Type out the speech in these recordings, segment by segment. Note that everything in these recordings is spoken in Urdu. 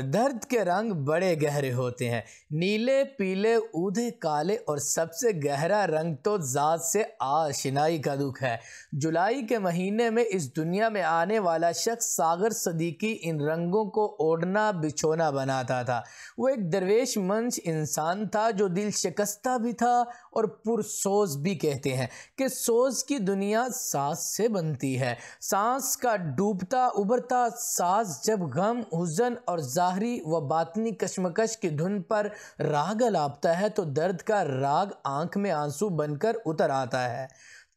درد کے رنگ بڑے گہرے ہوتے ہیں، نیلے، پیلے، اودے، کالے، اور سب سے گہرا رنگ تو ذات سے آشنائی کا دکھ ہے۔ جولائی کے مہینے میں اس دنیا میں آنے والا شخص ساغر صدیقی ان رنگوں کو اوڑھنا بچھونا بناتا تھا۔ وہ ایک درویش منش انسان تھا جو دل شکستہ بھی تھا اور پرسوز بھی۔ کہتے ہیں کہ سوز کی دنیا ساز سے بنتی ہے۔ سانس کا ڈوبتا ابھرتا ساز جب غم، حزن اور ظاہری و باطنی کشمکش کی دھن پر راگ الاپتا ہے تو درد کا راگ آنکھ میں آنسو بن کر اتر آتا ہے۔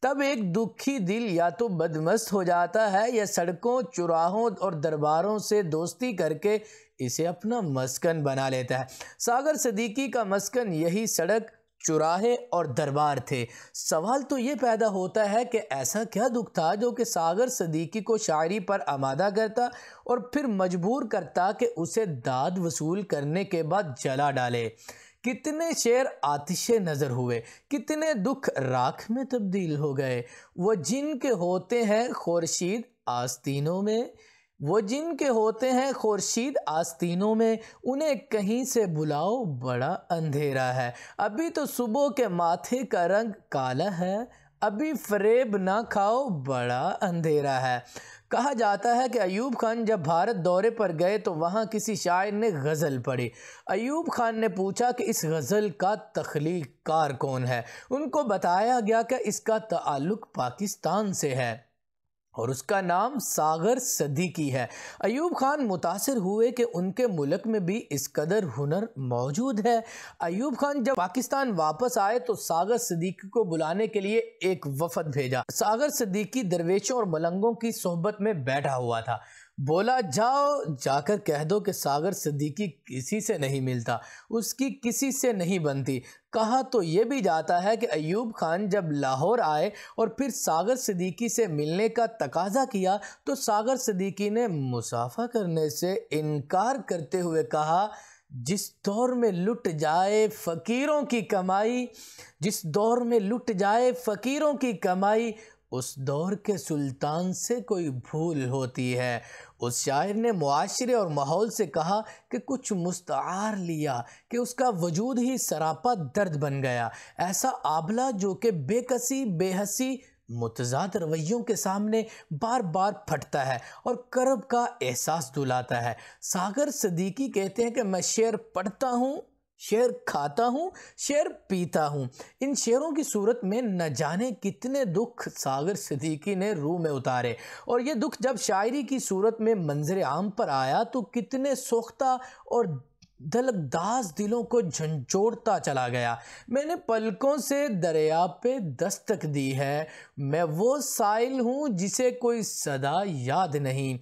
تب ایک دکھی دل یا تو بدمست ہو جاتا ہے یا سڑکوں، چوراہوں اور درباروں سے دوستی کر کے اسے اپنا مسکن بنا لیتا ہے۔ ساغر صدیقی کا مسکن یہی سڑک، چوراہے اور دربار تھے۔ سوال تو یہ پیدا ہوتا ہے کہ ایسا کیا دکھ تھا جو کہ ساغر صدیقی کو شاعری پر آمادہ کرتا اور پھر مجبور کرتا کہ اسے داد وصول کرنے کے بعد جلا ڈالے۔ کتنے شعر آتش نظر ہوئے، کتنے دکھ راکھ میں تبدیل ہو گئے۔ وہ جن کے ہوتے ہیں خورشید آستینوں میں، انہیں کہیں سے بلاؤ بڑا اندھیرا ہے۔ ابھی تو صبح کے ماتھے کا رنگ کالا ہے، ابھی فریب نہ کھاؤ بڑا اندھیرا ہے۔ کہا جاتا ہے کہ ایوب خان جب بھارت دورے پر گئے تو وہاں کسی شاعر نے غزل پڑھی۔ ایوب خان نے پوچھا کہ اس غزل کا تخلیق کار کون ہے؟ ان کو بتایا گیا کہ اس کا تعلق پاکستان سے ہے اور اس کا نام ساغر صدیقی ہے۔ ایوب خان متاثر ہوئے کہ ان کے ملک میں بھی اس قدر ہنر موجود ہے۔ ایوب خان جب پاکستان واپس آئے تو ساغر صدیقی کو بلانے کے لیے ایک وفد بھیجا۔ ساغر صدیقی درویشوں اور ملنگوں کی صحبت میں بیٹھا ہوا تھا۔ بولا، جاؤ جا کر کہہ دو کہ ساغر صدیقی کسی سے نہیں ملتا، اس کی کسی سے نہیں بنتی۔ کہا تو یہ بھی جاتا ہے کہ ایوب خان جب لاہور آئے اور پھر ساغر صدیقی سے ملنے کا تقاضا کیا تو ساغر صدیقی نے مصافحہ کرنے سے انکار کرتے ہوئے کہا، جس دور میں لٹ جائے فقیروں کی کمائی اس دور کے سلطان سے کوئی بھول ہوتی ہے۔ اس شاعر نے معاشرے اور ماحول سے کہا کہ کچھ مستعار لیا کہ اس کا وجود ہی سراپا درد بن گیا، ایسا آبلہ جو کہ بے کسی، بے حسی، متضاد رویوں کے سامنے بار بار پھٹتا ہے اور کرب کا احساس دلاتا ہے۔ ساغر صدیقی کہتے ہیں کہ میں شعر پڑھتا ہوں، شعر کھاتا ہوں، شعر پیتا ہوں۔ ان شعروں کی صورت میں نہ جانے کتنے دکھ ساغر صدیقی نے روح میں اتارے، اور یہ دکھ جب شاعری کی صورت میں منظر عام پر آیا تو کتنے سوختہ اور دلکداز دلوں کو جھنجھوڑتا چلا گیا۔ میں نے پلکوں سے دریا پہ دستک دی ہے، میں وہ سائل ہوں جسے کوئی صدا یاد نہیں،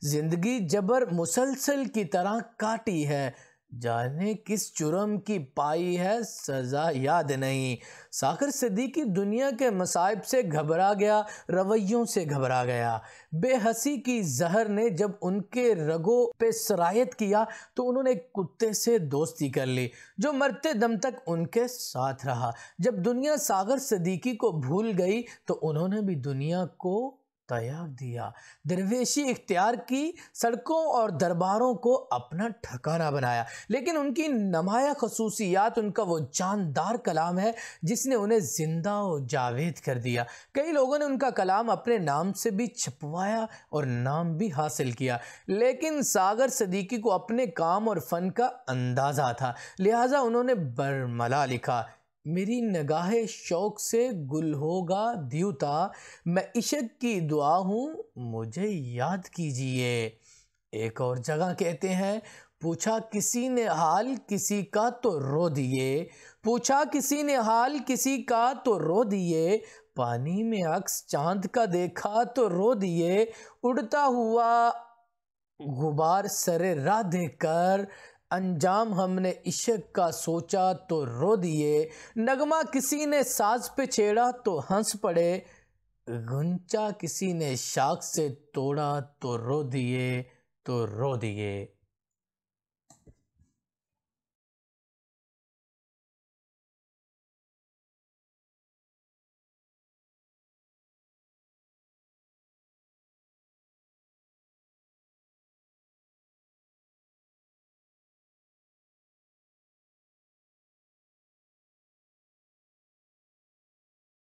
زندگی جبر مسلسل کی طرح کاٹی ہے، جانے کس جرم کی پائی ہے سزا یاد نہیں۔ ساغر صدیقی دنیا کے مصائب سے گھبرا گیا، رویوں سے گھبرا گیا۔ بے حسی کی زہر نے جب ان کے رگوں پہ سرایت کیا تو انہوں نے کتے سے دوستی کر لی جو مرتے دم تک ان کے ساتھ رہا۔ جب دنیا ساغر صدیقی کو بھول گئی تو انہوں نے بھی دنیا کو تیاب دیا، درویشی اختیار کی، سڑکوں اور درباروں کو اپنا ٹھکانہ بنایا۔ لیکن ان کی نمایاں خصوصیات ان کا وہ جاندار کلام ہے جس نے انہیں زندہ و جاوید کر دیا۔ کئی لوگوں نے ان کا کلام اپنے نام سے بھی چھپوایا اور نام بھی حاصل کیا، لیکن ساغر صدیقی کو اپنے کام اور فن کا اندازہ تھا، لہٰذا انہوں نے برملا لکھا، میری نگاہ شوق سے گل ہوگا دیوتا، میں عشق کی دعا ہوں مجھے یاد کیجئے۔ ایک اور جگہ کہتے ہیں، پوچھا کسی نے حال کسی کا تو رو دیے، پوچھا کسی نے حال کسی کا تو رو دیے، پانی میں عکس چاند کا دیکھا تو رو دیے، اڑتا ہوا غبار سر راہ دیکھ کر انجام ہم نے عشق کا سوچا تو رو دیے، نغمہ کسی نے ساز پہ چھیڑا تو ہنس پڑے، غنچہ کسی نے شاخ سے توڑا تو رو دیے۔